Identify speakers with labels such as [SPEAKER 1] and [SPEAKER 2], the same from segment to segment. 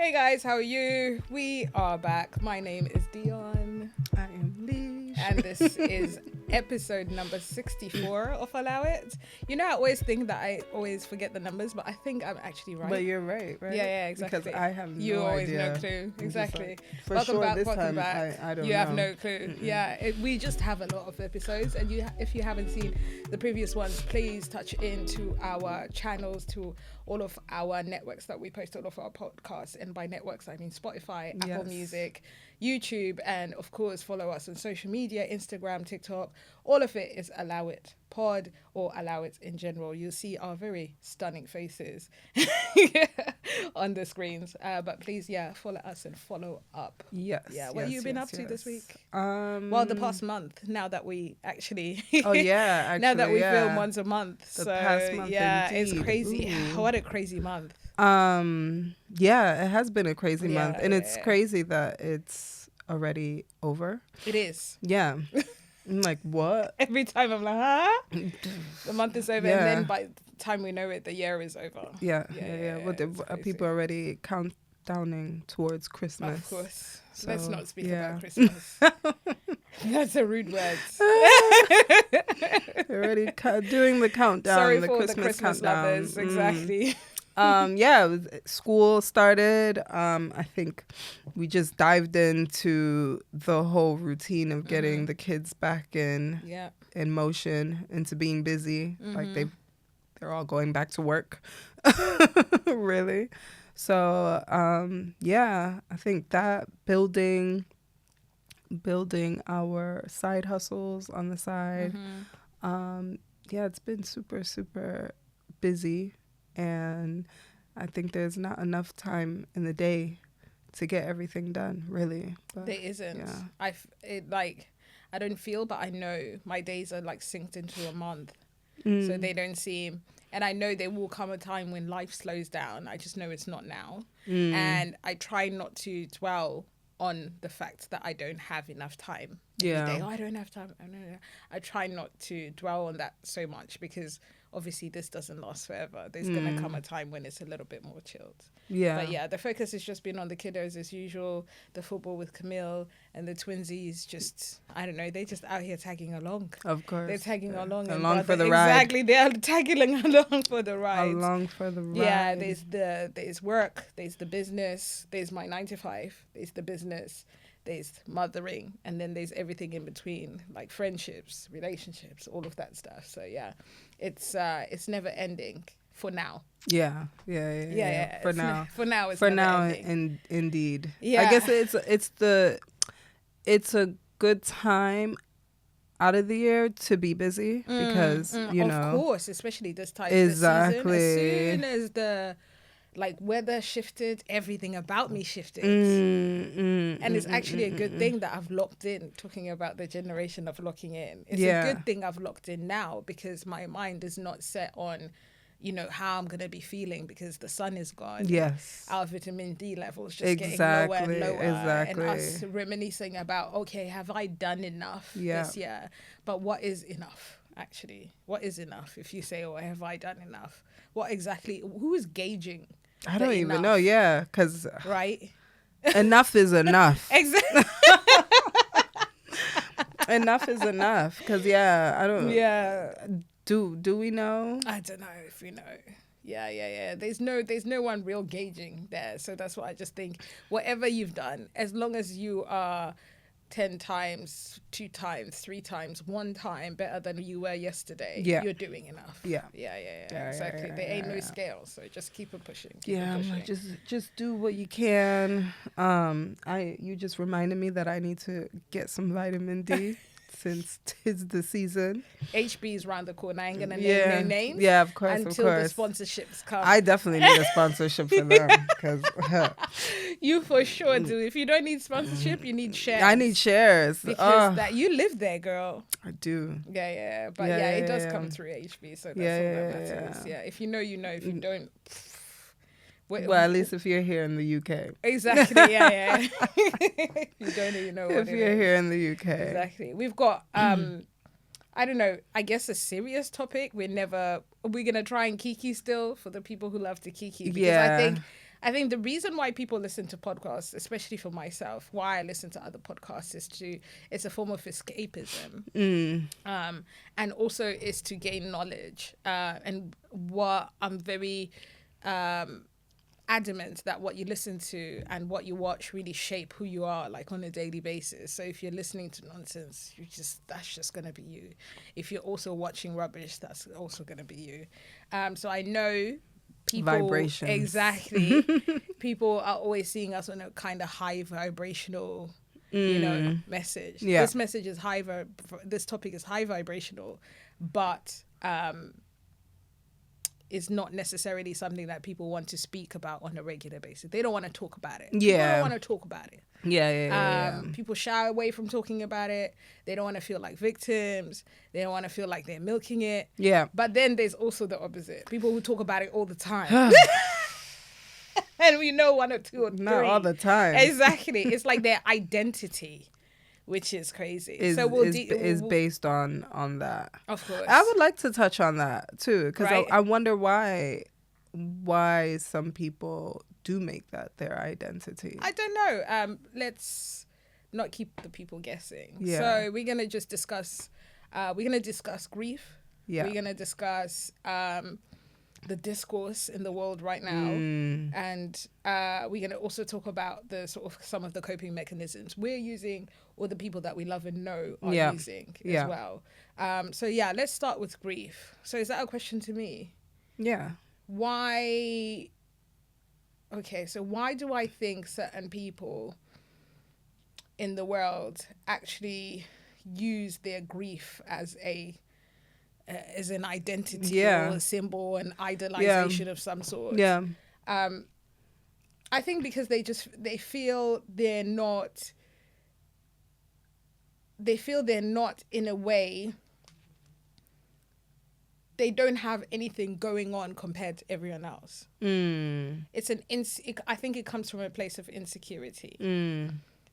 [SPEAKER 1] Hey guys, how are you? We are back. My name is Dion.
[SPEAKER 2] I am Lish.
[SPEAKER 1] And this is episode number 64 of Allow It. You know, I always think that I always forget the numbers, but I think I'm actually right.
[SPEAKER 2] But you're right?
[SPEAKER 1] Yeah, exactly.
[SPEAKER 2] Because I have
[SPEAKER 1] you
[SPEAKER 2] no
[SPEAKER 1] always
[SPEAKER 2] idea.
[SPEAKER 1] no clue. Exactly.
[SPEAKER 2] Like, for
[SPEAKER 1] welcome
[SPEAKER 2] sure
[SPEAKER 1] back,
[SPEAKER 2] this
[SPEAKER 1] welcome
[SPEAKER 2] time,
[SPEAKER 1] back.
[SPEAKER 2] I don't
[SPEAKER 1] you
[SPEAKER 2] know.
[SPEAKER 1] have no clue. Yeah, we just have a lot of episodes, and if you haven't seen the previous ones, please touch into our channels, to all of our networks that we post all of our podcasts, and by networks I mean Spotify, Apple Music, YouTube, and of course follow us on social media, Instagram, TikTok. All of it is Allow It Pod or Allow It in general. You'll see our very stunning faces on the screens, but please follow us and follow up. What have you been up to this week? Well, the past month, now that we actually now that we film once a month,
[SPEAKER 2] the past month,
[SPEAKER 1] it's
[SPEAKER 2] indeed.
[SPEAKER 1] crazy.
[SPEAKER 2] Ooh.
[SPEAKER 1] What a crazy month.
[SPEAKER 2] It has been a crazy month, and it's crazy that it's already over.
[SPEAKER 1] It is.
[SPEAKER 2] I'm like, what?
[SPEAKER 1] Every time I'm like, the month is over, and then by the time we know it, the year is over. Well,
[SPEAKER 2] people are already countdowning towards Christmas.
[SPEAKER 1] Of course.
[SPEAKER 2] So,
[SPEAKER 1] let's not speak about Christmas. That's a rude word.
[SPEAKER 2] They're already doing the countdown.
[SPEAKER 1] Sorry
[SPEAKER 2] the
[SPEAKER 1] for
[SPEAKER 2] Christmas
[SPEAKER 1] the Christmas
[SPEAKER 2] countdown.
[SPEAKER 1] lovers. Exactly.
[SPEAKER 2] School started. I think we just dived into the whole routine of getting the kids back in motion, into being busy. Like they're all going back to work. Really. So I think that building our side hustles on the side. It's been super busy. And I think there's not enough time in the day to get everything done, really. But,
[SPEAKER 1] there isn't. Yeah. I don't feel, but I know my days are like synced into a month. So they don't seem, and I know there will come a time when life slows down. I just know it's not now. And I try not to dwell on the fact that I don't have enough time. I don't have time. I try not to dwell on that so much, because obviously this doesn't last forever. There's going to come a time when it's a little bit more chilled. But the focus has just been on the kiddos as usual, the football with Camille and the twinsies. Just, I don't know, they're just out here tagging along.
[SPEAKER 2] Of course.
[SPEAKER 1] They're tagging along.
[SPEAKER 2] Along for the ride.
[SPEAKER 1] Exactly, they're tagging along for the ride.
[SPEAKER 2] Along for the ride.
[SPEAKER 1] Yeah, there's work, there's the business, there's my 9 to 5, there's the business, there's mothering, and then there's everything in between, like friendships, relationships, all of that stuff. So it's never ending for now.
[SPEAKER 2] Yeah. For now,
[SPEAKER 1] it's never ending.
[SPEAKER 2] Indeed.
[SPEAKER 1] Yeah.
[SPEAKER 2] I guess it's a good time out of the year to be busy, because
[SPEAKER 1] of course, especially this time
[SPEAKER 2] exactly.
[SPEAKER 1] of the season. As soon as the weather shifted, everything about me shifted. And it's actually a good thing that I've locked in, talking about the generation of locking in. It's a good thing I've locked in now, because my mind is not set on, how I'm going to be feeling, because the sun is gone.
[SPEAKER 2] Yes.
[SPEAKER 1] Our vitamin D levels just getting lower and lower.
[SPEAKER 2] Exactly.
[SPEAKER 1] And us reminiscing about, okay, have I done enough this year? But what is enough, actually? What is enough? If you say, have I done enough? What exactly, who is gauging?
[SPEAKER 2] I don't even know, because
[SPEAKER 1] right,
[SPEAKER 2] enough is enough.
[SPEAKER 1] Exactly.
[SPEAKER 2] Enough is enough, because I don't. Do we know?
[SPEAKER 1] I don't know if we know. There's no one real gauging there, so that's what I just think. Whatever you've done, as long as you are 10 times, 2 times, 3 times, 1 time better than you were yesterday, you're doing enough. Exactly. There ain't no scale, so just keep it pushing.
[SPEAKER 2] Just do what you can. You just reminded me that I need to get some vitamin D. Since 'tis the season.
[SPEAKER 1] HB is around the corner. I ain't gonna name no names.
[SPEAKER 2] Yeah, of course.
[SPEAKER 1] Until the sponsorships come.
[SPEAKER 2] I definitely need a sponsorship for them, because
[SPEAKER 1] you for sure do. If you don't need sponsorship, you need shares.
[SPEAKER 2] I need shares
[SPEAKER 1] because that you live there, girl.
[SPEAKER 2] I do.
[SPEAKER 1] Yeah. But it does come through HB, so that's all that matters. Yeah. If you know, you know. If you don't.
[SPEAKER 2] Well, at least if you're here in the UK.
[SPEAKER 1] Exactly, yeah. You don't know, you know what
[SPEAKER 2] if you're here in the UK.
[SPEAKER 1] Exactly. We've got, I don't know, I guess a serious topic. We're going to try and kiki still for the people who love to kiki. Because I think the reason why people listen to podcasts, especially for myself, why I listen to other podcasts it's a form of escapism. And also is to gain knowledge. And what I'm very adamant that what you listen to and what you watch really shape who you are, like on a daily basis. So if you're listening to nonsense, that's just going to be you. If you're also watching rubbish, that's also going to be you. So I know people,
[SPEAKER 2] vibrations.
[SPEAKER 1] Exactly. People are always seeing us on a kind of high vibrational, message.
[SPEAKER 2] Yeah.
[SPEAKER 1] This message is this topic is high vibrational, but is not necessarily something that people want to speak about on a regular basis. They don't want to talk about it.
[SPEAKER 2] Yeah.
[SPEAKER 1] People don't want to talk about it.
[SPEAKER 2] Yeah.
[SPEAKER 1] People shy away from talking about it. They don't want to feel like victims. They don't want to feel like they're milking it.
[SPEAKER 2] Yeah.
[SPEAKER 1] But then there's also the opposite. People who talk about it all the time. And we know one or two or three.
[SPEAKER 2] Not all the time.
[SPEAKER 1] Exactly. It's like their identity, which is crazy.
[SPEAKER 2] Is based on that.
[SPEAKER 1] Of course.
[SPEAKER 2] I would like to touch on that too, because
[SPEAKER 1] Right.
[SPEAKER 2] I wonder why some people do make that their identity.
[SPEAKER 1] I don't know. Let's not keep the people guessing.
[SPEAKER 2] Yeah.
[SPEAKER 1] So we're gonna just discuss. We're gonna discuss grief.
[SPEAKER 2] Yeah.
[SPEAKER 1] We're gonna discuss the discourse in the world right now, and we're gonna also talk about the sort of some of the coping mechanisms we're using, or the people that we love and know are using as well. So let's start with grief. So is that a question to me?
[SPEAKER 2] Yeah.
[SPEAKER 1] Why? Okay, so why do I think certain people in the world actually use their grief as an identity or a symbol, an idolization of some sort?
[SPEAKER 2] Yeah.
[SPEAKER 1] I think because they feel they're not in a way. They don't have anything going on compared to everyone else. It's I think it comes from a place of insecurity.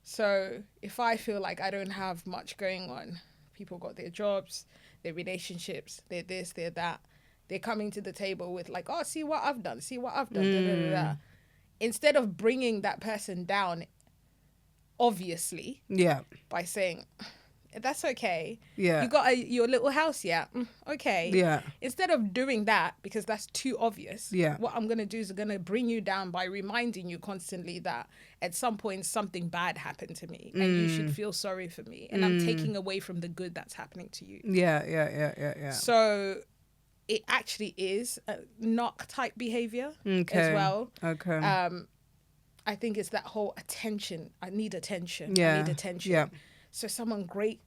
[SPEAKER 1] So if I feel like I don't have much going on, people got their jobs, their relationships, they're this, they're that. They're coming to the table with like, oh, see what I've done, da, da, da, da. Instead of bringing that person down, obviously, by saying, that's okay.
[SPEAKER 2] Yeah.
[SPEAKER 1] You got your little house, okay.
[SPEAKER 2] Yeah.
[SPEAKER 1] Instead of doing that, because that's too obvious,
[SPEAKER 2] Yeah.
[SPEAKER 1] what I'm going to do is I'm going to bring you down by reminding you constantly that at some point something bad happened to me and you should feel sorry for me. And I'm taking away from the good that's happening to you.
[SPEAKER 2] Yeah.
[SPEAKER 1] So it actually is a knock type behavior as well.
[SPEAKER 2] Okay.
[SPEAKER 1] I think it's that whole attention. I need attention.
[SPEAKER 2] Yeah.
[SPEAKER 1] I need attention.
[SPEAKER 2] Yeah.
[SPEAKER 1] So something great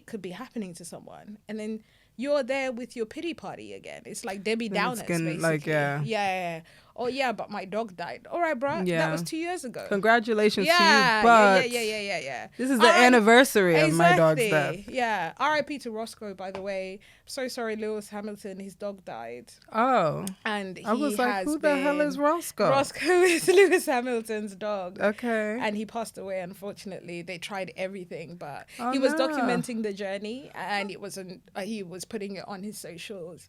[SPEAKER 1] could be happening to someone, and then you're there with your pity party again. It's like Debbie Downers, basically.
[SPEAKER 2] Like,
[SPEAKER 1] yeah. Oh yeah, but my dog died. All right, bro.
[SPEAKER 2] Yeah.
[SPEAKER 1] That was 2 years ago.
[SPEAKER 2] Congratulations to you, but
[SPEAKER 1] yeah.
[SPEAKER 2] this is the anniversary of my dog's death.
[SPEAKER 1] Yeah. R.I.P. to Roscoe, by the way. So sorry, Lewis Hamilton. His dog died.
[SPEAKER 2] Oh.
[SPEAKER 1] And
[SPEAKER 2] I was like, who the hell is Roscoe?
[SPEAKER 1] Roscoe is Lewis Hamilton's dog.
[SPEAKER 2] Okay.
[SPEAKER 1] And he passed away, unfortunately. They tried everything, but he was documenting the journey, and it wasn't. He was putting it on his socials.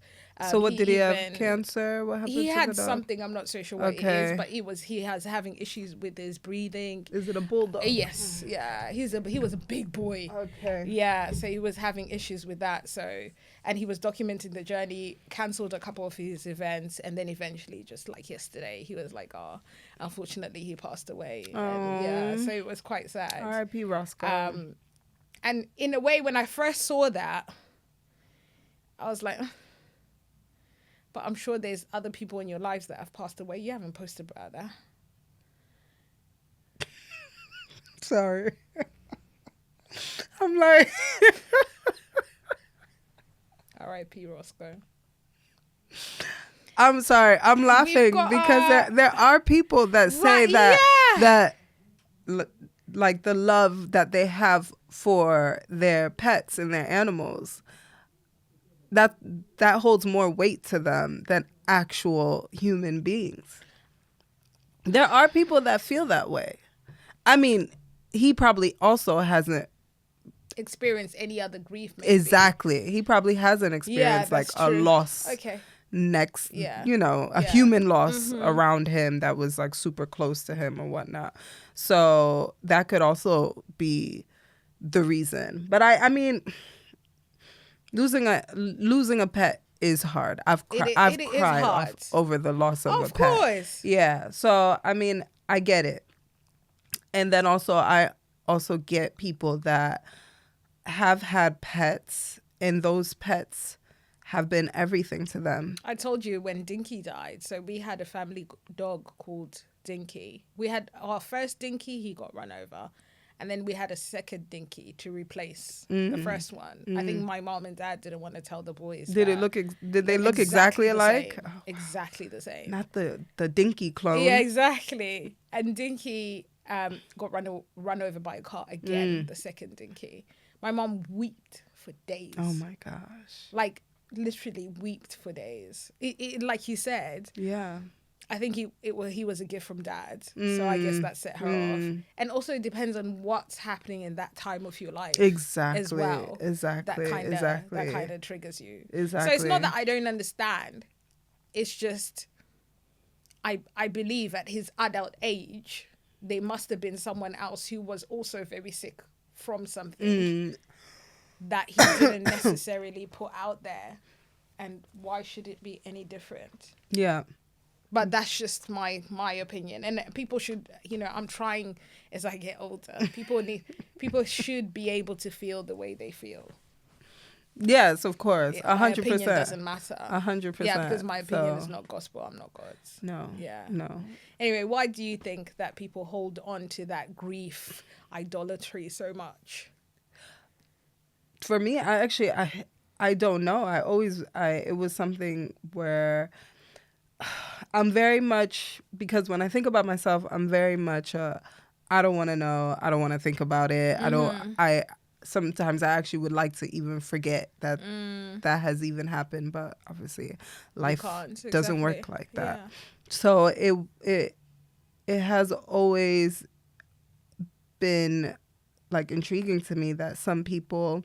[SPEAKER 2] So what did he have? Cancer? What happened?
[SPEAKER 1] He
[SPEAKER 2] to
[SPEAKER 1] had
[SPEAKER 2] the dog?
[SPEAKER 1] something. I'm not so sure what it is, but he has having issues with his breathing.
[SPEAKER 2] Is it a bulldog?
[SPEAKER 1] Yes, yeah. He was a big boy.
[SPEAKER 2] Okay.
[SPEAKER 1] Yeah, so he was having issues with that. So, and he was documenting the journey. Cancelled a couple of his events, and then eventually, just like yesterday, he was like, "Oh, unfortunately, he passed away." And yeah, so it was quite sad.
[SPEAKER 2] R.I.P. Roscoe.
[SPEAKER 1] And in a way, when I first saw that, I was like. But I'm sure there's other people in your lives that have passed away. You haven't posted about that.
[SPEAKER 2] Sorry. I'm like...
[SPEAKER 1] R.I.P. Roscoe.
[SPEAKER 2] I'm sorry. I'm laughing because there are people that say that like the love that they have for their pets and their animals, that holds more weight to them than actual human beings. There are people that feel that way. I mean, he probably also hasn't
[SPEAKER 1] experienced any other grief. Maybe.
[SPEAKER 2] Exactly. He probably hasn't experienced like a loss next, a human loss around him that was like super close to him or whatnot. So that could also be the reason. But I mean, losing a pet is hard. I've cried over the loss of a pet. Of course. Yeah. So I mean, I get it. And then also I also get people that have had pets, and those pets have been everything to them.
[SPEAKER 1] I told you when Dinky died. So we had a family dog called Dinky. We had our first Dinky, he got run over. And then we had a second Dinky to replace the first one. I think my mom and dad didn't want to tell the boys.
[SPEAKER 2] Did they look exactly alike?
[SPEAKER 1] Oh, exactly the same.
[SPEAKER 2] Not the Dinky clone.
[SPEAKER 1] Yeah, exactly. And Dinky got run over by a car again, the second Dinky. My mom wept for days.
[SPEAKER 2] Oh my gosh.
[SPEAKER 1] Like literally wept for days. It like you said.
[SPEAKER 2] Yeah.
[SPEAKER 1] I think he was a gift from dad. So I guess that set her off. And also it depends on what's happening in that time of your life.
[SPEAKER 2] Exactly.
[SPEAKER 1] As well.
[SPEAKER 2] Exactly.
[SPEAKER 1] That kind of triggers you.
[SPEAKER 2] Exactly.
[SPEAKER 1] So it's not that I don't understand. It's just I believe at his adult age, there must have been someone else who was also very sick from something that he didn't necessarily put out there. And why should it be any different?
[SPEAKER 2] Yeah.
[SPEAKER 1] But that's just my opinion. And people should, I'm trying as I get older. People should be able to feel the way they feel.
[SPEAKER 2] Yes, of course. 100%.
[SPEAKER 1] My opinion doesn't matter.
[SPEAKER 2] 100%.
[SPEAKER 1] Yeah, because my opinion is not gospel. I'm not God's.
[SPEAKER 2] No.
[SPEAKER 1] Yeah.
[SPEAKER 2] No.
[SPEAKER 1] Anyway, why do you think that people hold on to that grief idolatry so much?
[SPEAKER 2] For me, I don't know. It was something where I'm very much, because when I think about myself, I'm very much, I don't want to know. I don't want to think about it. Sometimes I actually would like to even forget that that has even happened. But obviously life doesn't work like that. Yeah. So it has always been like intriguing to me that some people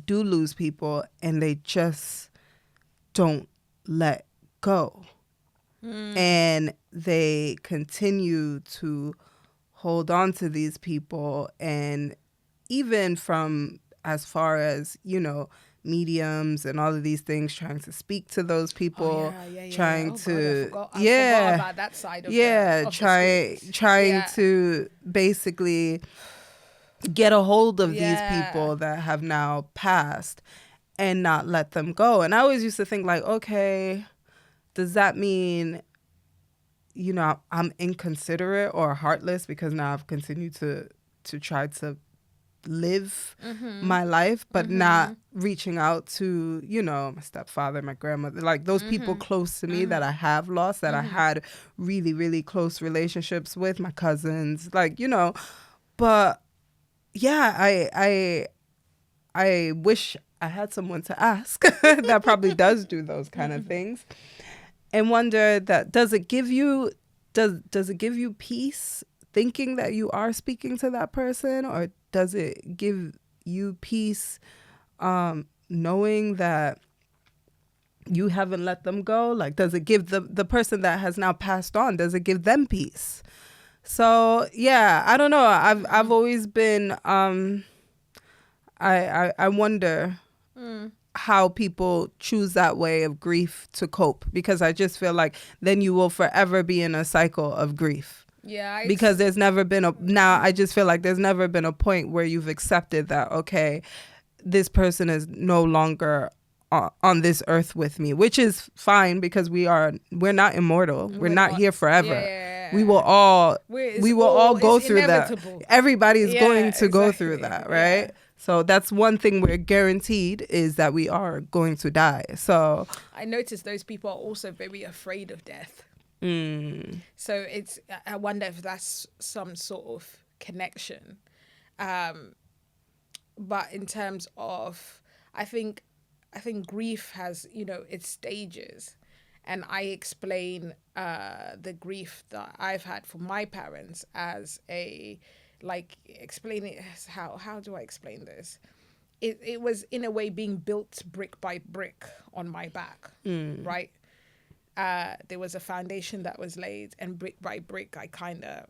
[SPEAKER 2] do lose people and they just don't let go. And they continue to hold on to these people, and even from as far as mediums and all of these things, trying to speak to those people, trying to
[SPEAKER 1] God, I forgot about that side of
[SPEAKER 2] trying to basically get a hold of these people that have now passed and not let them go. And I always used to think like, okay, does that mean, I'm inconsiderate or heartless because now I've continued to try to live my life, but not reaching out to, my stepfather, my grandmother, like those people close to me that I have lost, that I had really, really close relationships with, my cousins, but yeah, I wish I had someone to ask that probably does do those kind of things, and wonder that does it give you peace thinking that you are speaking to that person, or does it give you peace knowing that you haven't let them go? Like, does it give the person that has now passed on, does it give them peace? So yeah, I don't know. I've always been I wonder how people choose that way of grief to cope, because I just feel like then you will forever be in a cycle of grief.
[SPEAKER 1] Yeah.
[SPEAKER 2] Because there's never been I just feel like there's never been a point where you've accepted that, okay, this person is no longer on this earth with me, which is fine because we're not immortal. We're not here forever.
[SPEAKER 1] Yeah.
[SPEAKER 2] We will all go through
[SPEAKER 1] inevitable.
[SPEAKER 2] That. Everybody's going to go through that, right? Yeah. So that's one thing we're guaranteed, is that we are going to die. So
[SPEAKER 1] I noticed those people are also very afraid of death. So I wonder if that's some sort of connection. But in terms of, I think grief has, its stages. And I explain the grief that I've had from my parents as explain it as how do I explain this? it was in a way being built brick by brick on my back, right? There was a foundation that was laid, and brick by brick, I kind of,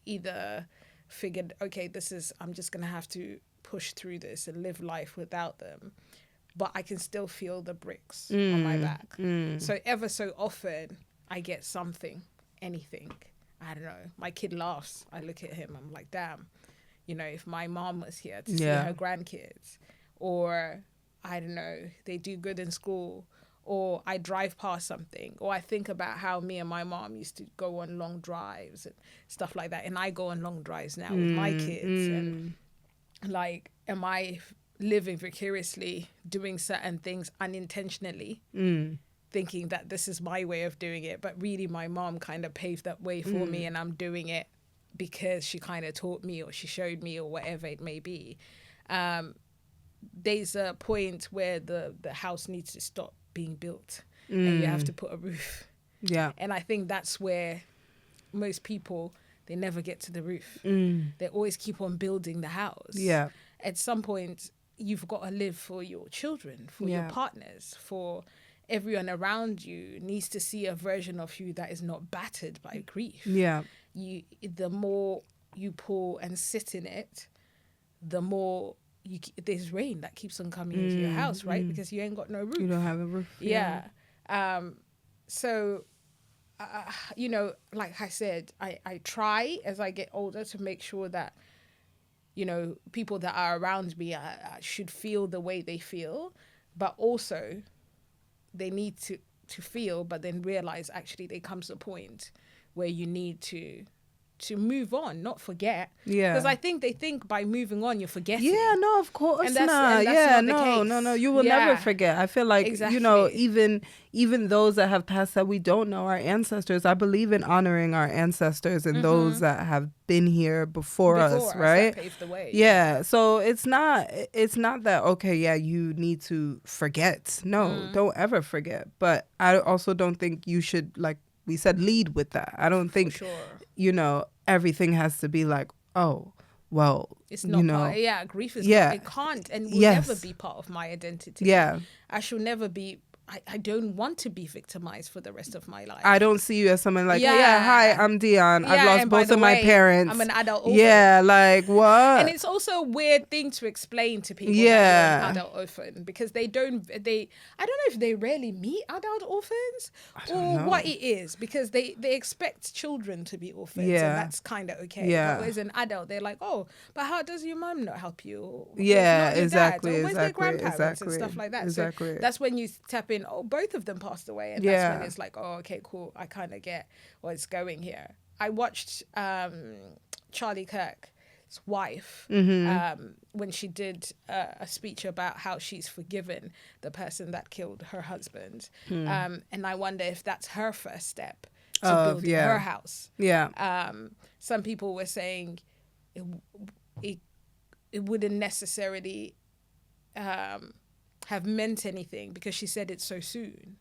[SPEAKER 1] either figured, okay, I'm just going to have to push through this and live life without them. But I can still feel the bricks on my back. So ever so often, I get something, anything. I don't know. My kid laughs. I look at him. I'm like, damn. If my mom was here to see her grandkids, or I don't know, they do good in school, or I drive past something, or I think about how me and my mom used to go on long drives and stuff like that. And I go on long drives now with my kids. And like, am I living vicariously, doing certain things unintentionally, thinking that this is my way of doing it, but really my mom kind of paved that way for me, and I'm doing it because she kind of taught me, or she showed me, or whatever it may be. There's a point where the house needs to stop being built, and you have to put a roof. Yeah. And I think that's where most people, they never get to the roof. They always keep on building the house. Yeah. At some point, you've got to live for your children, for your partners, for everyone around you needs to see a version of you that is not battered by grief. Yeah. The more you pull and sit in it, the more there's rain that keeps on coming into your house, right? Because you ain't got no roof.
[SPEAKER 2] You don't have a roof.
[SPEAKER 1] Yeah. So, like I said, I try as I get older to make sure that, people that are around me should feel the way they feel, but also they need to feel, but then realize actually there comes a point where you need to move on, not forget. Yeah. Because I think they think by moving on, you're forgetting.
[SPEAKER 2] Yeah, no, of course not. No. You will never forget. I feel like, even those that have passed that we don't know, our ancestors, I believe in honoring our ancestors and those that have been here before us, right?
[SPEAKER 1] That paved the way.
[SPEAKER 2] Yeah. So it's not that, okay, yeah, you need to forget. No, don't ever forget. But I also don't think you should, like we said, lead with that. I don't think, everything has to be like, oh, well,
[SPEAKER 1] it's not part, grief is not, it can't and will never be part of my identity. Yeah. I shall never be, I don't want to be victimized for the rest of my life.
[SPEAKER 2] I don't see you as someone like, hi, I'm Dion. I've lost both of my parents.
[SPEAKER 1] I'm an adult orphan.
[SPEAKER 2] Yeah, like what?
[SPEAKER 1] And it's also a weird thing to explain to people that you're an adult orphan, because I don't know if they rarely meet adult orphans or what it is, because they expect children to be orphans, and that's kind of okay. Yeah. But as an adult, they're like, oh, but how does your mum not help you? Or,
[SPEAKER 2] exactly.
[SPEAKER 1] Or where's their grandparents and stuff like that? Exactly. So that's when you tap in, oh, both of them passed away, and that's when it's like, oh, okay, cool, I kind of get what's going here. I watched Charlie Kirk's wife when she did a speech about how she's forgiven the person that killed her husband, and I wonder if that's her first step to build her house. Some people were saying it wouldn't necessarily have meant anything, because she said it so soon.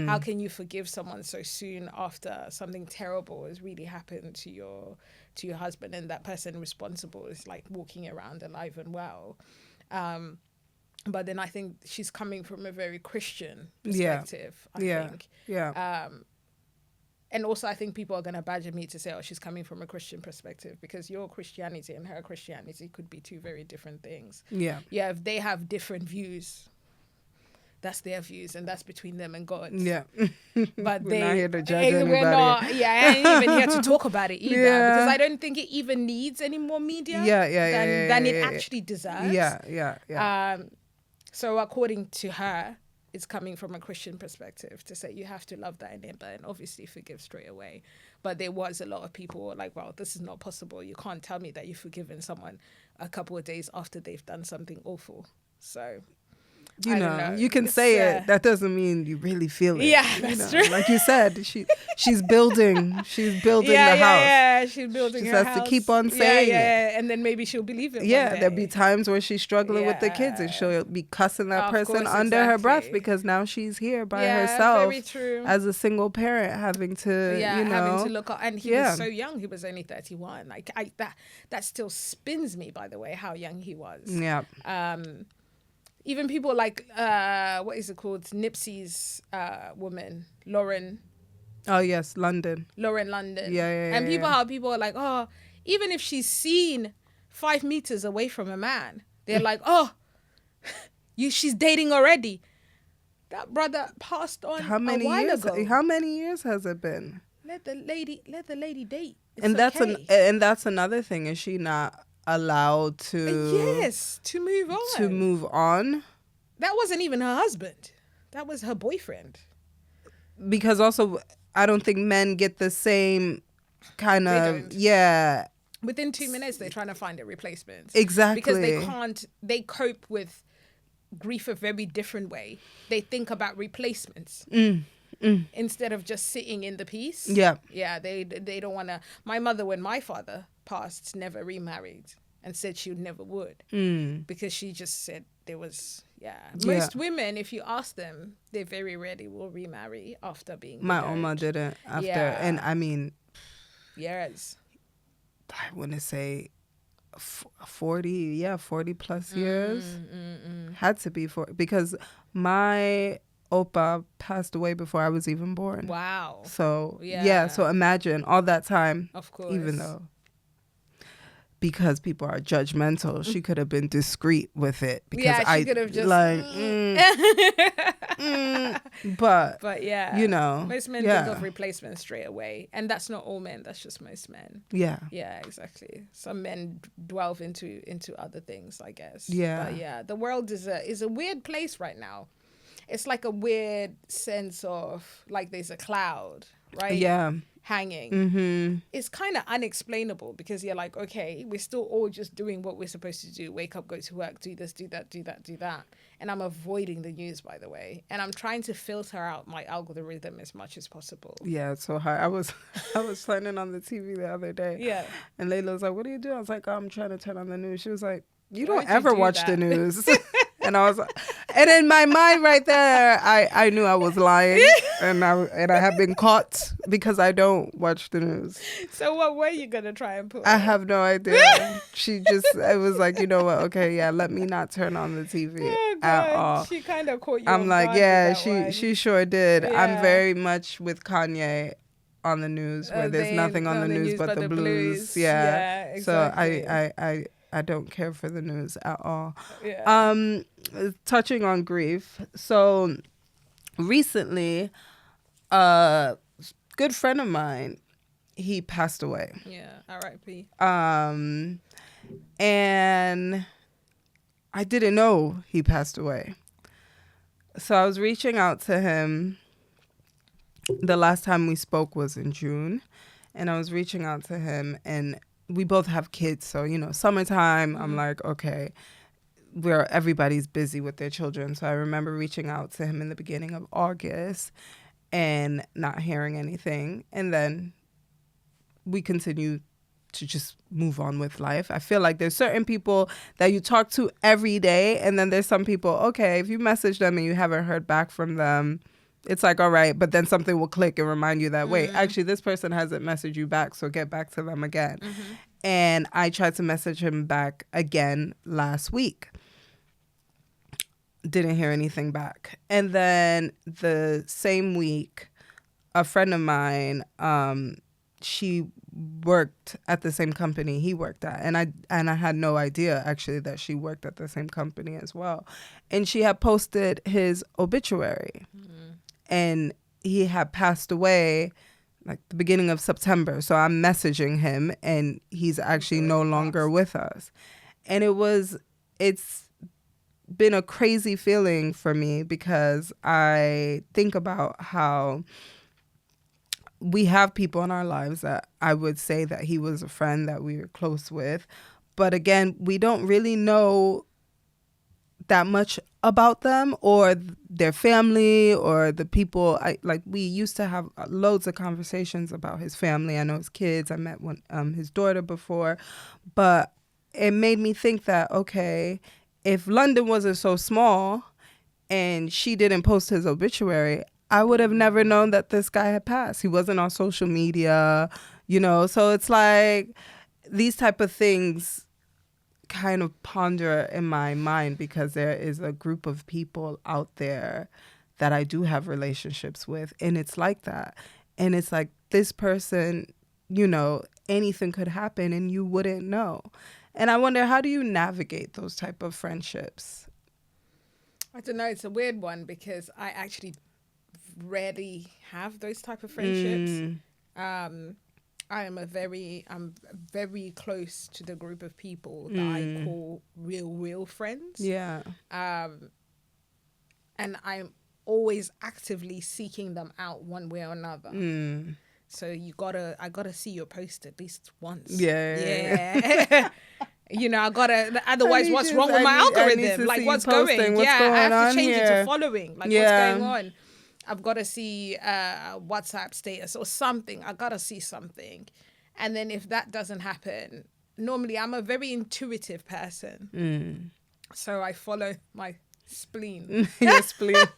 [SPEAKER 1] How can you forgive someone so soon after something terrible has really happened to your husband, and that person responsible is like walking around alive and well? But then I think she's coming from a very Christian perspective. I think. And also I think people are going to badger me to say, oh, she's coming from a Christian perspective, because your Christianity and her Christianity could be two very different things. Yeah, if they have different views, that's their views, and that's between them and God. Yeah. But we're not here to judge anybody. We're not, I ain't even here to talk about it either, because I don't think it even needs any more media than it actually deserves. So according to her, it's coming from a Christian perspective to say you have to love thy neighbor and obviously forgive straight away. But there was a lot of people who were like, well, this is not possible. You can't tell me that you've forgiven someone a couple of days after they've done something awful. So...
[SPEAKER 2] You know, you can say it. That doesn't mean you really feel it.
[SPEAKER 1] Yeah, that's true.
[SPEAKER 2] Like you said, she's building the house.
[SPEAKER 1] Yeah, as she's building
[SPEAKER 2] she
[SPEAKER 1] her
[SPEAKER 2] has
[SPEAKER 1] house.
[SPEAKER 2] to keep on saying it.
[SPEAKER 1] And then maybe she'll believe it.
[SPEAKER 2] Yeah,
[SPEAKER 1] one day.
[SPEAKER 2] there'll be times where she's struggling with the kids and she'll be cussing that person under her breath because now she's here by herself
[SPEAKER 1] very true.
[SPEAKER 2] as a single parent having to,
[SPEAKER 1] having to look up. And he was so young. He was only 31. Like that still spins me, by the way, how young he was.
[SPEAKER 2] Yeah.
[SPEAKER 1] Even people like, what is it called? Nipsey's woman, Lauren.
[SPEAKER 2] Oh, yes, London.
[SPEAKER 1] Lauren London.
[SPEAKER 2] Yeah.
[SPEAKER 1] And how people are like, oh, even if she's seen 5 meters away from a man, they're like, oh, she's dating already. That brother passed on a while ago.
[SPEAKER 2] How many years has it been?
[SPEAKER 1] Let the lady date.
[SPEAKER 2] And that's another thing. Is she not allowed to
[SPEAKER 1] to move on?
[SPEAKER 2] To move on?
[SPEAKER 1] That wasn't even her husband. That was her boyfriend.
[SPEAKER 2] Because also, I don't think men get the same kind of
[SPEAKER 1] Within 2 minutes, they're trying to find a replacement.
[SPEAKER 2] Exactly.
[SPEAKER 1] Because they cope with grief a very different way. They think about replacements. Instead of just sitting in the peace. Yeah, they don't want to. My mother, when my father passed, never remarried and said she never would because she just said there was most women, if you ask them, they very rarely will remarry after being
[SPEAKER 2] my oma didn't after and I mean
[SPEAKER 1] years.
[SPEAKER 2] I want to say 40 plus years had to be because my Opa passed away before I was even born.
[SPEAKER 1] Wow.
[SPEAKER 2] So so imagine all that time.
[SPEAKER 1] Of course.
[SPEAKER 2] Even though because people are judgmental, she could have been discreet with it. Because
[SPEAKER 1] she could have just
[SPEAKER 2] but
[SPEAKER 1] most men think of replacement straight away, and that's not all men. That's just most men. Yeah, exactly. Some men delve into other things, I guess. But the world is a weird place right now. It's like a weird sense of like there's a cloud, right? Hanging. It's kind of unexplainable because you're like, okay, we're still all just doing what we're supposed to do. Wake up, go to work, do this, do that, do that, do that. And I'm avoiding the news, by the way. And I'm trying to filter out my algorithm as much as possible. Yeah, it's so hard. I was turning on the TV the other day. Yeah. And Layla was like, what are you doing? I was like, I'm trying to turn on the news. She was like, you don't ever watch the news. And I was like, and in my mind right there, I knew I was lying and I have been caught because I don't watch the news. So what were you going to try and put on? I have no idea. It was like, you know what? Okay, let me not turn on the TV at all. She kind of caught you. I'm like, she sure did. Yeah. I'm very much with Kanye on the news where there's nothing on the news but the blues. Yeah, exactly. So I don't care for the news at all. Yeah. Touching on grief. So recently, a good friend of mine, he passed away. Yeah, R.I.P. And I didn't know he passed away. So I was reaching out to him. The last time we spoke was in June. And I was reaching out to him and we both have kids, so summertime. I'm like, okay, everybody's busy with their children. So I remember reaching out to him in the beginning of August and not hearing anything, and then we continue to just move on with life. I feel like there's certain people that you talk to every day, and then there's some people. Okay, if you message them and you haven't heard back from them, it's like, all right, but then something will click and remind you that, wait, actually this person hasn't messaged you back, so get back to them again. And I tried to message him back again last week. Didn't hear anything back. And then the same week, a friend of mine, she worked at the same company he worked at. And I had no idea, actually, that she worked at the same company as well. And she had posted his obituary. And he had passed away like the beginning of September. So I'm messaging him and he's actually no longer with us. And it's been a crazy feeling for me because I think about how we have people in our lives that I would say that he was a friend that we were close with. But again, we don't really know
[SPEAKER 2] that much about them or their family or the people. We used to have loads of conversations about his family. I know his kids. I met his daughter before, but it made me think that, okay, if London wasn't so small and she didn't post his obituary, I would have never known that this guy had passed. He wasn't on social media, so it's like these type of things kind of ponder in my mind, because there is a group of people out there that I do have relationships with, and it's like that. And it's like, this person, anything could happen and you wouldn't know. And I wonder, how do you navigate those type of friendships?
[SPEAKER 1] I don't know. It's a weird one because I actually rarely have those type of friendships. I'm very close to the group of people that I call real friends.
[SPEAKER 2] Yeah.
[SPEAKER 1] And I'm always actively seeking them out one way or another. So I gotta see your post at least once.
[SPEAKER 2] Yeah.
[SPEAKER 1] I gotta. Otherwise, what's wrong with my algorithm? Like, what's going? I have to change it to following. Like, what's going on? I've got to see WhatsApp status or something. I got to see something. And then if that doesn't happen, normally I'm a very intuitive person. So I follow my spleen.
[SPEAKER 2] Your spleen.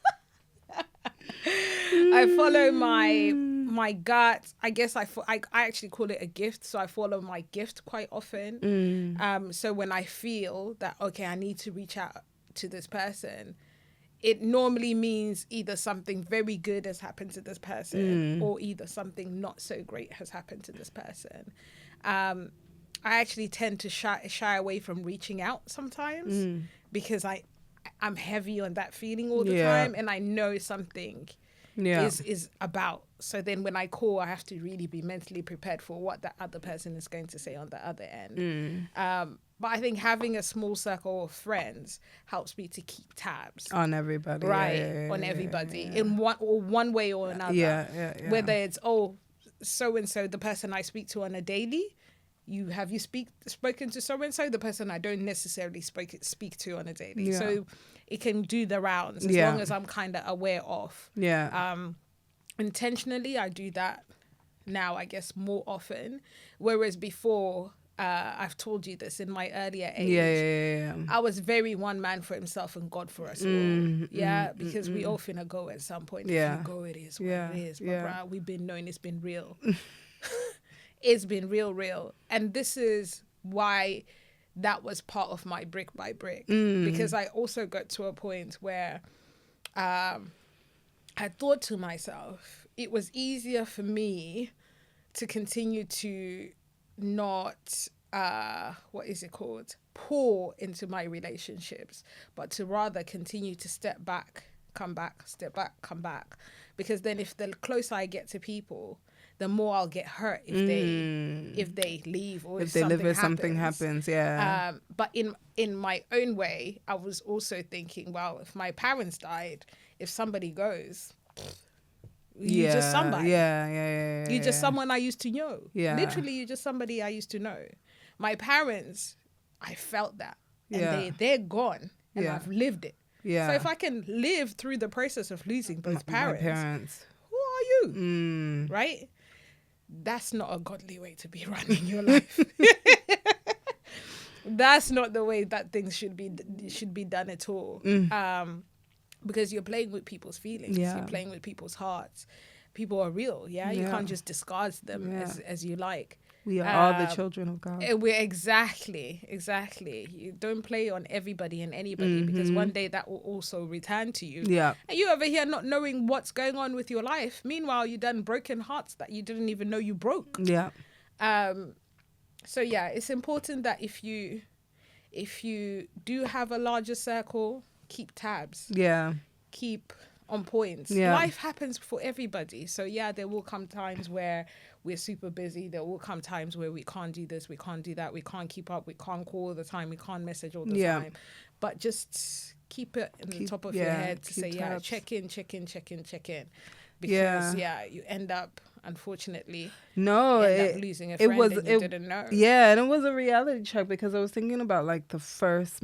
[SPEAKER 1] I follow my gut. I guess I actually call it a gift. So I follow my gift quite often. So when I feel that, okay, I need to reach out to this person, it normally means either something very good has happened to this person or either something not so great has happened to this person. I actually tend to shy away from reaching out sometimes because I'm heavy on that feeling all the time, and I know something is about. So then when I call, I have to really be mentally prepared for what that other person is going to say on the other end. But I think having a small circle of friends helps me to keep tabs
[SPEAKER 2] on everybody,
[SPEAKER 1] on everybody in one way or another. Whether it's so and so, the person I speak to on a daily. Have you spoken to so and so? The person I don't necessarily speak to on a daily. So it can do the rounds as long as I'm kind of aware of. Intentionally, I do that now, I guess, more often. Whereas before, I've told you this in my earlier age. I was very one man for himself and God for us all. Because we all finna go at some point. If you go, it is what it is. But bruh, we've been knowing it's been real. It's been real. And this is why that was part of my brick by brick. Because I also got to a point where I thought to myself, it was easier for me to continue to not pour into my relationships, but to rather continue to step back, come back, step back, come back. Because then if the closer I get to people, the more I'll get hurt if they leave or if something happens. But in my own way, I was also thinking, well, if my parents died, if somebody goes, you're just somebody. You're just someone I used to know. Literally, you're just somebody I used to know. My parents, I felt that. And they're gone. And I've lived it. So if I can live through the process of losing both parents, who are you? Right? That's not a godly way to be running your life. That's not the way that things should be done at all. Because you're playing with people's feelings. You're playing with people's hearts. People are real. You can't just discard them as you like.
[SPEAKER 2] We are all the children of God.
[SPEAKER 1] We're exactly. You don't play on everybody and anybody because one day that will also return to you. And you over here not knowing what's going on with your life. Meanwhile, you done broken hearts that you didn't even know you broke. So it's important that if you do have a larger circle, keep tabs. Keep on points. Life happens for everybody. So there will come times where we're super busy. There will come times where we can't do this, we can't do that, we can't keep up, we can't call all the time, we can't message all the time. But just keep it in the top of your head to say, tabs. check in. Because you end up, unfortunately, losing a friend you didn't know.
[SPEAKER 2] And it was a reality check because I was thinking about like the first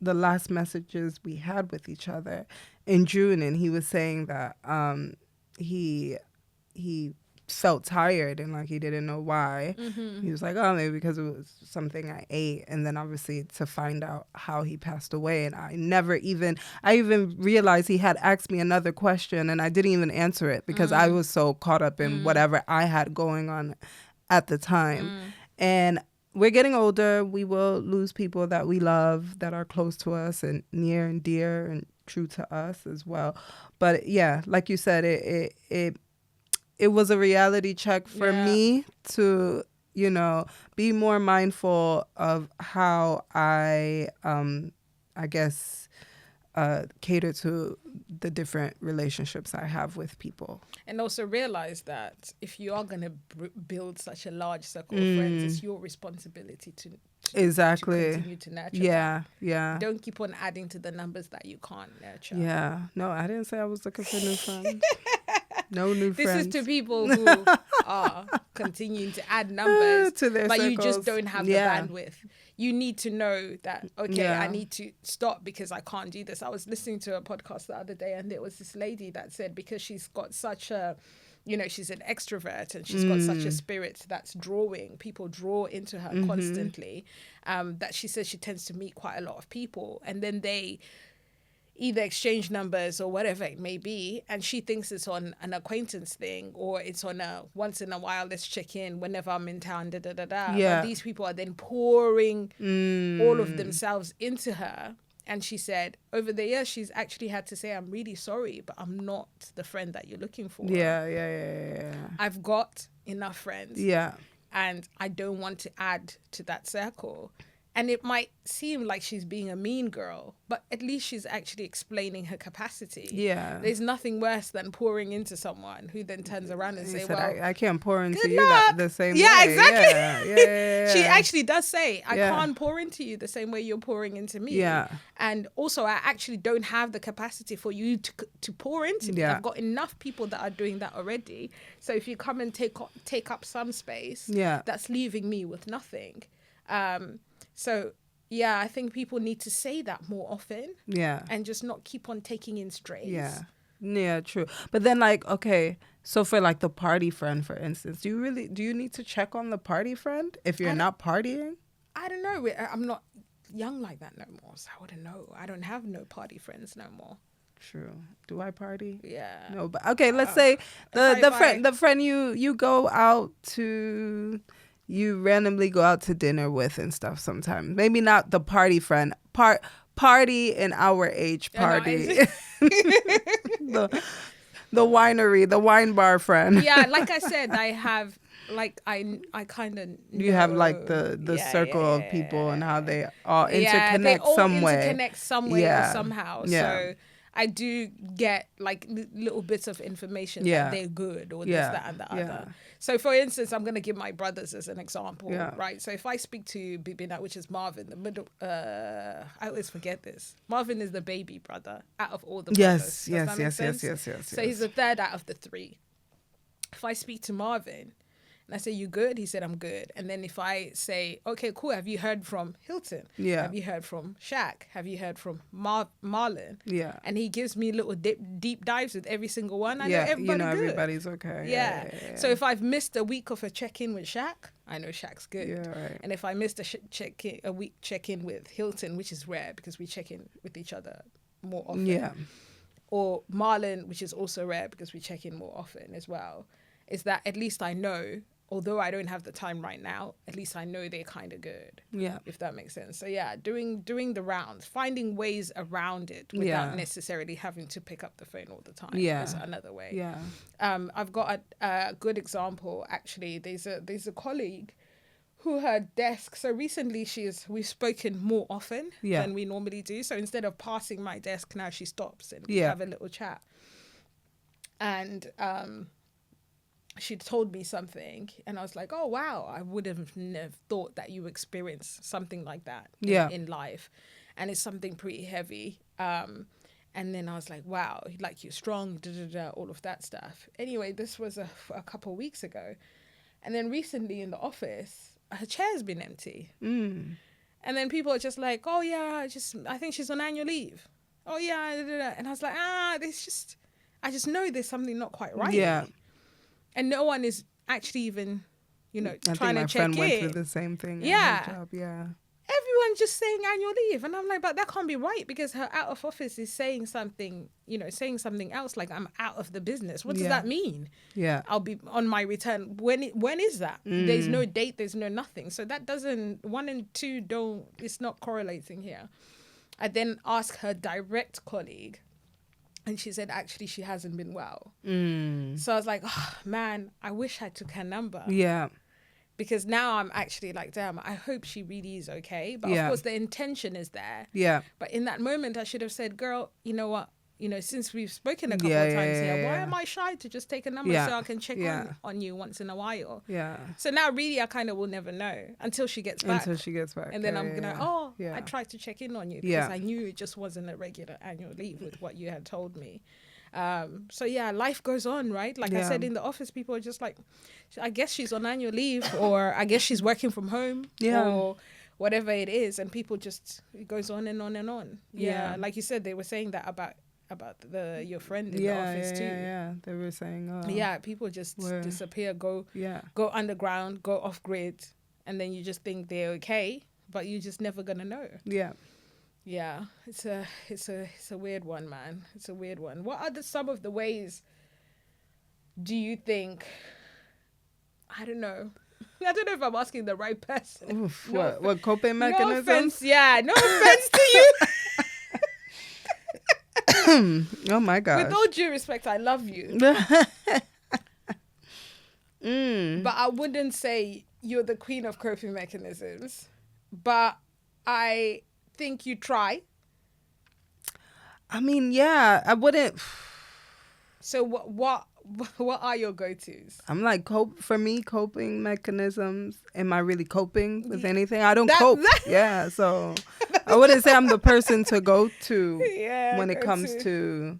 [SPEAKER 2] the last messages we had with each other in June, and he was saying that he felt tired and like he didn't know why. He was like, oh, maybe because it was something I ate. And then obviously to find out how he passed away, and I even realized he had asked me another question and I didn't even answer it because I was so caught up in whatever I had going on at the time. And we're getting older. We will lose people that we love, that are close to us and near and dear and true to us as well. But yeah, like you said, it was a reality check for me to, you know, be more mindful of how I guess, cater to the different relationships I have with people.
[SPEAKER 1] And also realize that if you are going to build such a large circle of friends, it's your responsibility to continue to nurture that.
[SPEAKER 2] Yeah.
[SPEAKER 1] Don't keep on adding to the numbers that you can't nurture.
[SPEAKER 2] Yeah. No, I didn't say I was looking for new friends. No new friends.
[SPEAKER 1] This is to people who are continuing to add numbers
[SPEAKER 2] to their
[SPEAKER 1] but
[SPEAKER 2] circles.
[SPEAKER 1] you just don't have the bandwidth. You need to know that, okay, I need to stop because I can't do this. I was listening to a podcast the other day, and there was this lady that said because she's got such a, you know, she's an extrovert and she's got such a spirit that's people draw into her constantly, that she says she tends to meet quite a lot of people, and then they either exchange numbers or whatever it may be, and she thinks it's on an acquaintance thing or it's on a once in a while, let's check in whenever I'm in town, But these people are then pouring all of themselves into her. And she said over the years she's actually had to say, I'm really sorry, but I'm not the friend that you're looking for.
[SPEAKER 2] Yeah.
[SPEAKER 1] I've got enough friends.
[SPEAKER 2] Yeah.
[SPEAKER 1] And I don't want to add to that circle. And it might seem like she's being a mean girl, but at least she's actually explaining her capacity. Yeah. There's nothing worse than pouring into someone who then turns around and says, well,
[SPEAKER 2] I can't pour into you the same way.
[SPEAKER 1] Yeah, exactly.
[SPEAKER 2] Yeah.
[SPEAKER 1] She actually does say, I can't pour into you the same way you're pouring into me. Yeah. And also, I actually don't have the capacity for you to pour into me. I've got enough people that are doing that already. So if you come and take up some space, that's leaving me with nothing. So, yeah, I think people need to say that more often. Yeah. And just not keep on taking in strays.
[SPEAKER 2] Yeah, true. But then, like, okay, so for, like, the party friend, for instance, do you need to check on the party friend if you're not partying?
[SPEAKER 1] I don't know. I'm not young like that no more, so I wouldn't know. I don't have no party friends no more.
[SPEAKER 2] True. Do I party?
[SPEAKER 1] Yeah.
[SPEAKER 2] No, but, okay, let's say the friend you go out to... You randomly go out to dinner with and stuff sometimes. Maybe not the party friend. Party in our age party. The winery, the wine bar friend.
[SPEAKER 1] Yeah, like I said, I have like I kind of
[SPEAKER 2] you have like the circle of people and how they all interconnect some way.
[SPEAKER 1] Interconnect some way or somehow. Yeah. So I do get like little bits of information that they're good or this, that, and the other. So, for instance, I'm going to give my brothers as an example, right? So, if I speak to Bibina, which is Marvin, the middle, I always forget this. Marvin is the baby brother out of all the brothers. Yes. So, he's the third out of the three. If I speak to Marvin and I say, you good? He said, I'm good. And then if I say, okay, cool, have you heard from Hilton? Yeah. Have you heard from Shaq? Have you heard from Marlon? Yeah. And he gives me little deep dives with every single one. I know everybody good.
[SPEAKER 2] Everybody's okay.
[SPEAKER 1] Yeah. So if I've missed a week of a check-in with Shaq, I know Shaq's good.
[SPEAKER 2] Yeah, right.
[SPEAKER 1] And if I missed a week check-in with Hilton, which is rare because we check in with each other more often. Yeah. Or Marlon, which is also rare because we check in more often as well, is that at least I know, although I don't have the time right now, at least I know they're kind of good. Yeah. If that makes sense. So yeah, doing the rounds, finding ways around it without necessarily having to pick up the phone all the time is another way. Yeah. I've got a good example actually. There's a colleague who her desk, so recently we've spoken more often than we normally do. So instead of passing my desk, now she stops and we have a little chat. And she told me something and I was like, oh wow, I would have never thought that you experienced something like that in life, and it's something pretty heavy. And then I was like, wow, like you're strong, all of that stuff. Anyway, this was a couple of weeks ago, and then recently in the office her chair's been empty. And then people are just like, oh yeah, I think she's on annual leave. Oh yeah, and I was like, I just know there's something not quite right.
[SPEAKER 2] Yeah.
[SPEAKER 1] And no one is actually even, trying to check in.
[SPEAKER 2] I think my friend went through the same thing.
[SPEAKER 1] Yeah.
[SPEAKER 2] At her job. Yeah.
[SPEAKER 1] Everyone's just saying annual leave. And I'm like, but that can't be right, because her out of office is saying something, saying something else, like I'm out of the business. What does that mean?
[SPEAKER 2] Yeah.
[SPEAKER 1] I'll be on my return. When is that? There's no date, there's no nothing. So that doesn't, 1 and 2 it's not correlating here. I then asked her direct colleague, and she said, actually, she hasn't been well. So I was like, oh, man, I wish I took her number.
[SPEAKER 2] Yeah.
[SPEAKER 1] Because now I'm actually like, damn, I hope she really is okay. But of course, the intention is there. Yeah. But in that moment, I should have said, girl, you know what? Since we've spoken a couple of times here, why am I shy to just take a number so I can check on you once in a while? Yeah. So now really I kind of will never know until she gets back. And then I'm going to, I tried to check in on you because I knew it just wasn't a regular annual leave with what you had told me. So yeah, life goes on, right? Like I said, in the office, people are just like, I guess she's on annual leave, or I guess she's working from home, or whatever it is. And people just, it goes on and on and on. Yeah. Like you said, they were saying that about your friend in the office too. Yeah,
[SPEAKER 2] they were saying,
[SPEAKER 1] people just disappear, go underground, go off grid, and then you just think they're okay, but you're just never gonna know. Yeah, it's a weird one, man. It's a weird one. What are some of the ways do you think? I don't know if I'm asking the right person.
[SPEAKER 2] Oof, what coping mechanisms?
[SPEAKER 1] No offense, no offense to you.
[SPEAKER 2] Oh my God.
[SPEAKER 1] With all due respect, I love you. But I wouldn't say you're the queen of coping mechanisms. But I think you try.
[SPEAKER 2] I mean, yeah, I wouldn't.
[SPEAKER 1] So what are your go-tos?
[SPEAKER 2] I'm like, coping mechanisms. Am I really coping with anything? I don't cope. Yeah, so I wouldn't say I'm the person to go to when it comes to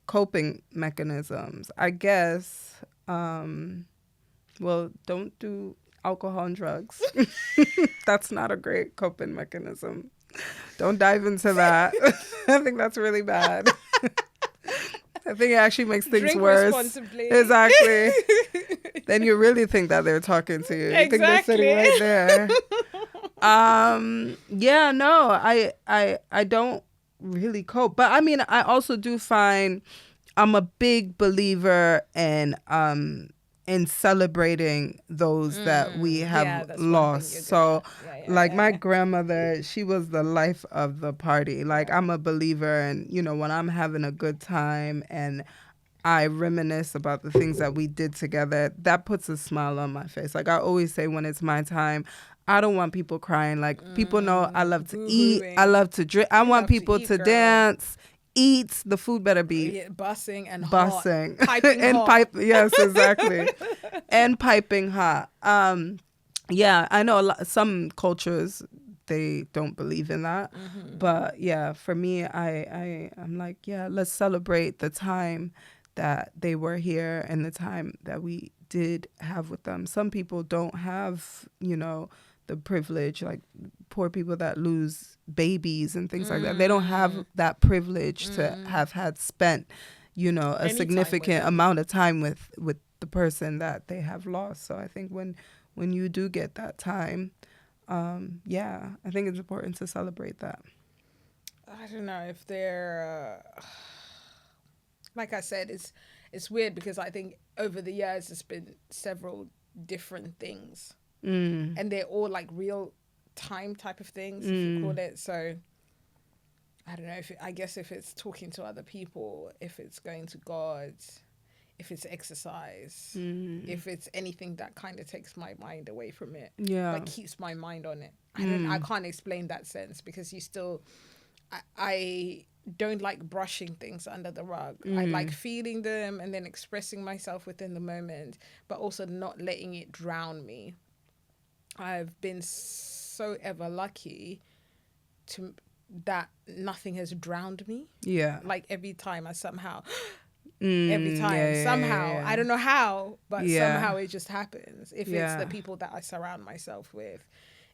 [SPEAKER 2] coping mechanisms. I guess, well, don't do alcohol and drugs. That's not a great coping mechanism. Don't dive into that. I think that's really bad. I think it actually makes things
[SPEAKER 1] Drink
[SPEAKER 2] worse.
[SPEAKER 1] Responsibly.
[SPEAKER 2] Exactly. Then you really think that they're talking to you. You think they're sitting right there. Yeah, no, I don't really cope. But I mean, I also do find I'm a big believer in celebrating those that we have lost. So my grandmother, she was the life of the party. Like I'm a believer, and when I'm having a good time and I reminisce about the things that we did together, that puts a smile on my face. Like I always say, when it's my time, I don't want people crying. Like people know I love to eat, I love to drink. I want people to dance. Eat, the food better be
[SPEAKER 1] bussing and
[SPEAKER 2] bussing.
[SPEAKER 1] Hot. Piping
[SPEAKER 2] and
[SPEAKER 1] hot.
[SPEAKER 2] Yes, exactly. And piping hot. Yeah, I know some cultures, they don't believe in that. But yeah, for me, I'm like, yeah, let's celebrate the time that they were here and the time that we did have with them. Some people don't have, the privilege, like poor people that lose babies and things like that. They don't have that privilege to have had spent, a significant amount of time with the person that they have lost. So I think when you do get that time, I think it's important to celebrate that.
[SPEAKER 1] I don't know if they're, like I said, it's weird because I think over the years there's been several different things. And they're all like real time type of things, if you call it. So I don't know I guess if it's talking to other people, if it's going to God, if it's exercise, if it's anything that kind of takes my mind away from it, like keeps my mind on it. I can't explain that sense because I don't like brushing things under the rug. I like feeling them and then expressing myself within the moment, but also not letting it drown me. I've been so ever lucky that nothing has drowned me. Yeah. Like every time I somehow, I don't know how, but somehow it just happens. If it's the people that I surround myself with,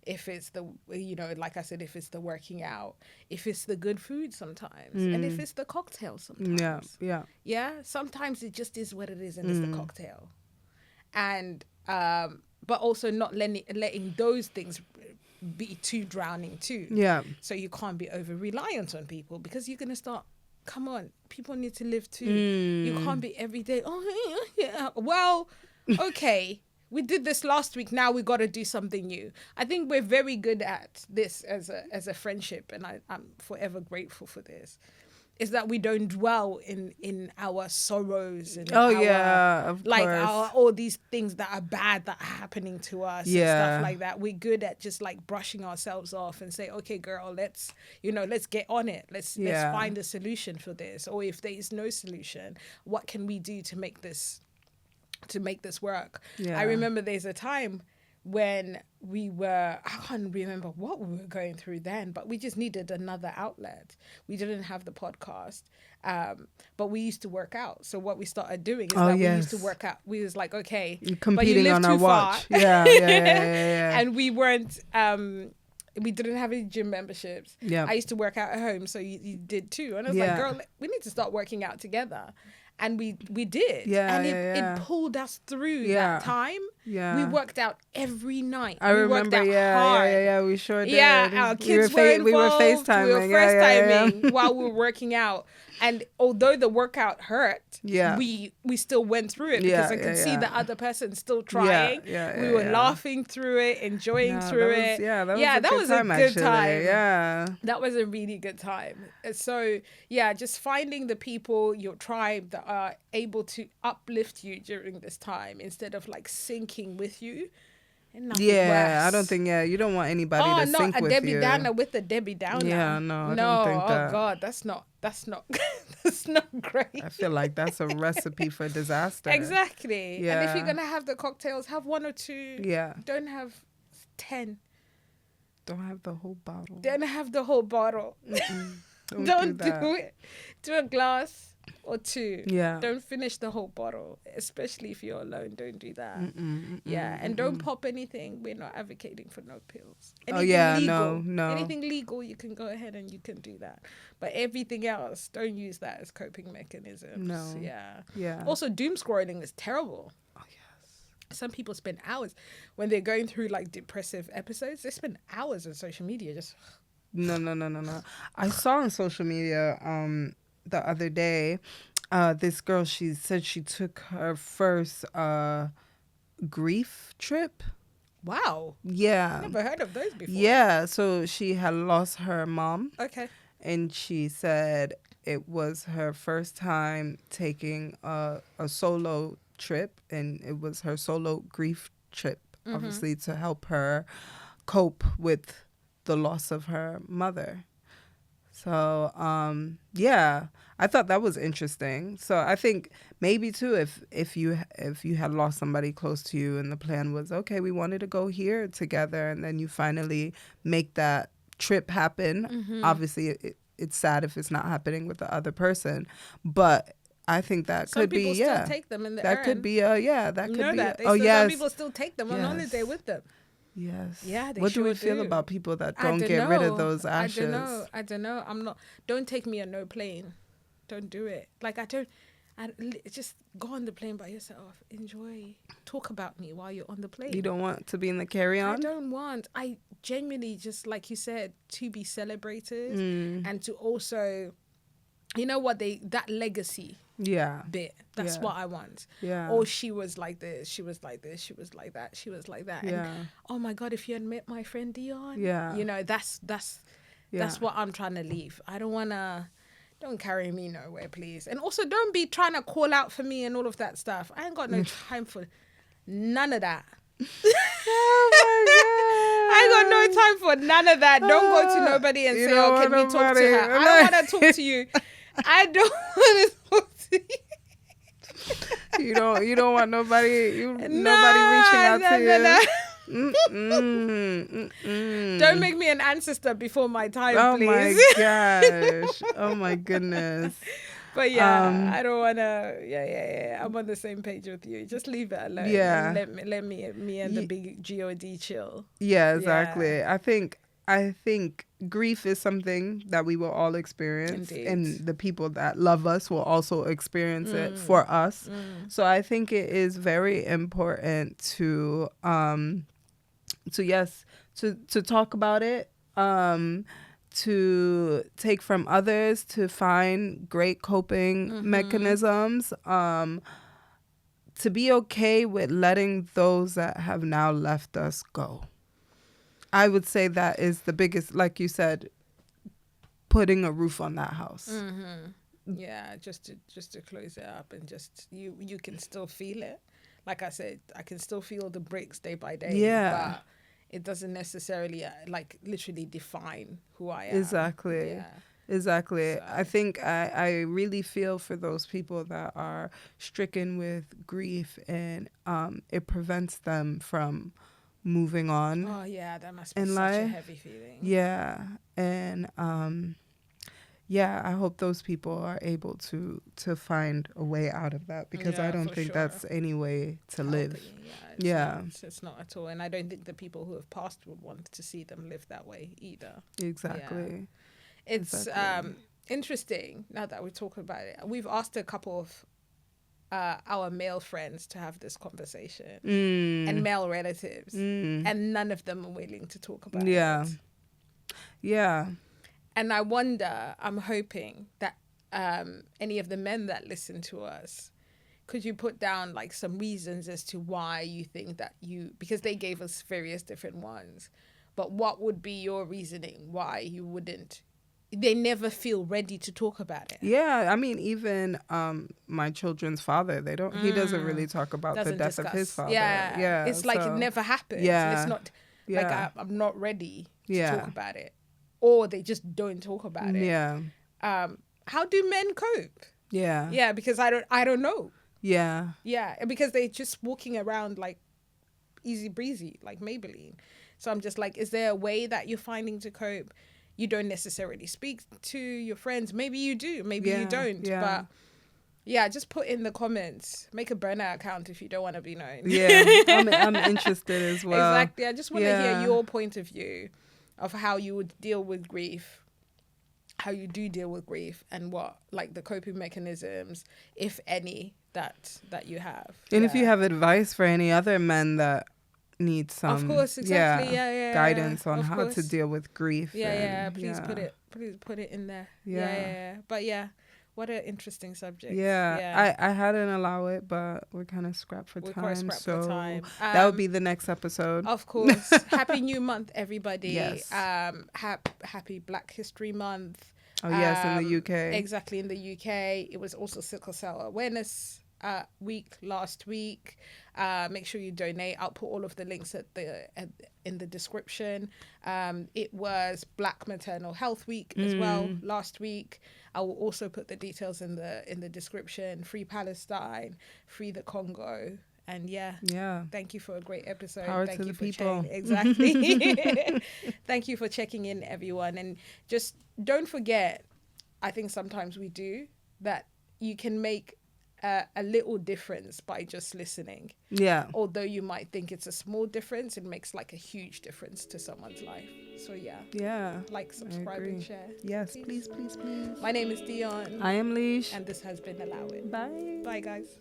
[SPEAKER 1] if it's the, you know, like I said, if it's the working out, if it's the good food sometimes, and if it's the cocktail sometimes. Yeah. Sometimes it just is what it is, and it's the cocktail. And but also not letting those things be too drowning too. Yeah. So you can't be over reliant on people, because you're gonna start. Come on, people need to live too. You can't be every day. Oh yeah. Well, okay. We did this last week. Now we got to do something new. I think we're very good at this as a friendship, and I'm forever grateful for this. Is that we don't dwell in our sorrows and
[SPEAKER 2] of
[SPEAKER 1] like
[SPEAKER 2] course.
[SPEAKER 1] all these things that are bad that are happening to us and stuff like that. We're good at just like brushing ourselves off and say, okay, girl, let's get on it. Let's find a solution for this. Or if there is no solution, what can we do to make this work? I remember there's a time when I can't remember what we were going through then, but we just needed another outlet. We didn't have the podcast, but we used to work out. So what we started doing is we used to work out. We was like, okay,
[SPEAKER 2] competing
[SPEAKER 1] but you live
[SPEAKER 2] on
[SPEAKER 1] too
[SPEAKER 2] our watch.
[SPEAKER 1] far.
[SPEAKER 2] Yeah.
[SPEAKER 1] And we weren't, we didn't have any gym memberships. Yeah. I used to work out at home, so you did too. And I was like, girl, we need to start working out together. And we did. It pulled us through that time. Yeah. We worked out every night.
[SPEAKER 2] I remember, hard. We sure did.
[SPEAKER 1] Yeah, our kids were involved.
[SPEAKER 2] We were FaceTiming.
[SPEAKER 1] We were FaceTiming while we were working out. And although the workout hurt, we still went through it because I could see the other person still trying. We were laughing through it, enjoying through it. That was a good time. Yeah. That was a really good time. So, just finding the people, your tribe, that are able to uplift you during this time instead of like sinking with you.
[SPEAKER 2] Worse. I don't think you don't want anybody to sink with you.
[SPEAKER 1] Debbie Downer with a Debbie Downer.
[SPEAKER 2] Yeah, no, I don't think that.
[SPEAKER 1] Oh God, that's not that's not great.
[SPEAKER 2] I feel like that's a recipe for disaster.
[SPEAKER 1] Exactly. Yeah. And if you're gonna have the cocktails, have 1 or 2. Yeah. Don't have 10.
[SPEAKER 2] Don't have the whole bottle.
[SPEAKER 1] Don't have the whole bottle. Don't do it. Do a glass or 2. Yeah. Don't finish the whole bottle, especially if you're alone. Don't do that. And don't pop anything. We're not advocating for no pills. Anything legal, no. Anything legal, you can go ahead and you can do that. But everything else, don't use that as coping mechanisms. No. Yeah. Also, doom scrolling is terrible. Oh yes. Some people spend hours when they're going through like depressive episodes. They spend hours on social media just.
[SPEAKER 2] No. I saw on social media the other day, this girl, she said she took her first grief trip.
[SPEAKER 1] Wow.
[SPEAKER 2] Yeah.
[SPEAKER 1] Never heard of those before.
[SPEAKER 2] Yeah, so she had lost her mom.
[SPEAKER 1] Okay.
[SPEAKER 2] And she said it was her first time taking a solo trip, and it was her solo grief trip, obviously, to help her cope with the loss of her mother. So, I thought that was interesting. So I think maybe too, if you had lost somebody close to you and the plan was, okay, we wanted to go here together, and then you finally make that trip happen. Obviously, it's sad if it's not happening with the other person, but I think that
[SPEAKER 1] some
[SPEAKER 2] could be,
[SPEAKER 1] still take them in the
[SPEAKER 2] that could be that could be
[SPEAKER 1] that. Some people still take them on holiday with them.
[SPEAKER 2] Yes.
[SPEAKER 1] Yeah, they
[SPEAKER 2] what do we feel
[SPEAKER 1] do.
[SPEAKER 2] about people that don't get rid of those ashes?
[SPEAKER 1] I don't know. Don't take me on no plane. Don't do it. Like just go on the plane by yourself. Enjoy. Talk about me while you're on the plane.
[SPEAKER 2] You don't want to be in the carry-on?
[SPEAKER 1] I don't want. I genuinely just, like you said, to be celebrated and to also, you know what, that legacy bit. That's what I want. Yeah. Or she was like this, she was like this, she was like that, she was like that. Yeah. And oh my God, if you had met my friend Dion, you know, that's what I'm trying to leave. I don't want to. Don't carry me nowhere, please. And also, don't be trying to call out for me and all of that stuff. I ain't got no time for none of that.
[SPEAKER 2] Oh my God.
[SPEAKER 1] I ain't got no time for none of that. Don't go to nobody and say, oh, can we talk to her? I don't want to talk to you. I don't want to talk to you.
[SPEAKER 2] You don't want nobody reaching out to you.
[SPEAKER 1] No. Don't make me an ancestor before my time, please.
[SPEAKER 2] Oh my gosh. Oh my goodness.
[SPEAKER 1] But yeah, I don't wanna. Yeah. I'm on the same page with you. Just leave it alone.
[SPEAKER 2] Yeah.
[SPEAKER 1] And let me and the big God chill.
[SPEAKER 2] Yeah, exactly. Yeah. I think grief is something that we will all experience. Indeed. And the people that love us will also experience it for us. So I think it is very important to talk about it, to take from others, to find great coping mechanisms, to be okay with letting those that have now left us go. I would say that is the biggest, like you said, putting a roof on that house.
[SPEAKER 1] Yeah, just to close it up, and just you can still feel it. Like I said, I can still feel the bricks day by day. Yeah, but it doesn't necessarily like literally define who I am.
[SPEAKER 2] Exactly. Yeah. Exactly. So. I think I really feel for those people that are stricken with grief, and it prevents them from moving on.
[SPEAKER 1] Oh yeah, that must be such a heavy feeling.
[SPEAKER 2] Yeah. And I hope those people are able to find a way out of that, because I don't think that's any way to live.
[SPEAKER 1] Yeah, it's not at all. And I don't think the people who have passed would want to see them live that way either.
[SPEAKER 2] Exactly.
[SPEAKER 1] Yeah. It's interesting now that we're talking about it. We've asked a couple of our male friends to have this conversation, and male relatives, and none of them are willing to talk about it.
[SPEAKER 2] Yeah.
[SPEAKER 1] And I wonder, I'm hoping that any of the men that listen to us, could you put down like some reasons as to why you think that because they gave us various different ones, but what would be your reasoning why you wouldn't? They never feel ready to talk about it.
[SPEAKER 2] Yeah, I mean, even my children's father, he doesn't really talk about the death of his father.
[SPEAKER 1] Yeah. It's like it never happened. Yeah. It's not like I'm not ready to talk about it. Or they just don't talk about it.
[SPEAKER 2] Yeah.
[SPEAKER 1] How do men cope?
[SPEAKER 2] Yeah.
[SPEAKER 1] Yeah, because I don't know.
[SPEAKER 2] Yeah.
[SPEAKER 1] Yeah, because they're just walking around like easy breezy, like Maybelline. So I'm just like, is there a way that you're finding to cope? You don't necessarily speak to your friends. Maybe you do. Maybe you don't. Yeah. But yeah, just put in the comments. Make a burnout account if you don't want to be known.
[SPEAKER 2] Yeah, I'm interested as well.
[SPEAKER 1] Exactly. I just want to hear your point of view of how you would deal with grief, how you do deal with grief, and what, like, the coping mechanisms, if any, that you have.
[SPEAKER 2] And if you have advice for any other men that need some,
[SPEAKER 1] of course, exactly,
[SPEAKER 2] guidance on how to deal with grief.
[SPEAKER 1] Please put it in there. Yeah. But what an interesting subject.
[SPEAKER 2] I hadn't allow it, but we're kind of scrapped for time. That would be the next episode.
[SPEAKER 1] Of course. Happy New Month, everybody. Yes. Happy Black History Month.
[SPEAKER 2] Oh yes, in the UK.
[SPEAKER 1] Exactly, in the UK. It was also Sickle Cell Awareness week last week. Make sure you donate. I'll put all of the links in the description. It was Black Maternal Health Week as well last week. I will also put the details in the description. Free Palestine, free the Congo. And thank you for a great episode.
[SPEAKER 2] Power to the people.
[SPEAKER 1] Exactly. Thank you for checking in, everyone. And just don't forget, I think sometimes we do, that you can make a little difference by just listening. Yeah. Although you might think it's a small difference, it makes like a huge difference to someone's life. So like, subscribe and share.
[SPEAKER 2] Yes, please.
[SPEAKER 1] My name is Dion.
[SPEAKER 2] I am Lish.
[SPEAKER 1] And this has been Allow It.
[SPEAKER 2] Bye.
[SPEAKER 1] Bye, guys.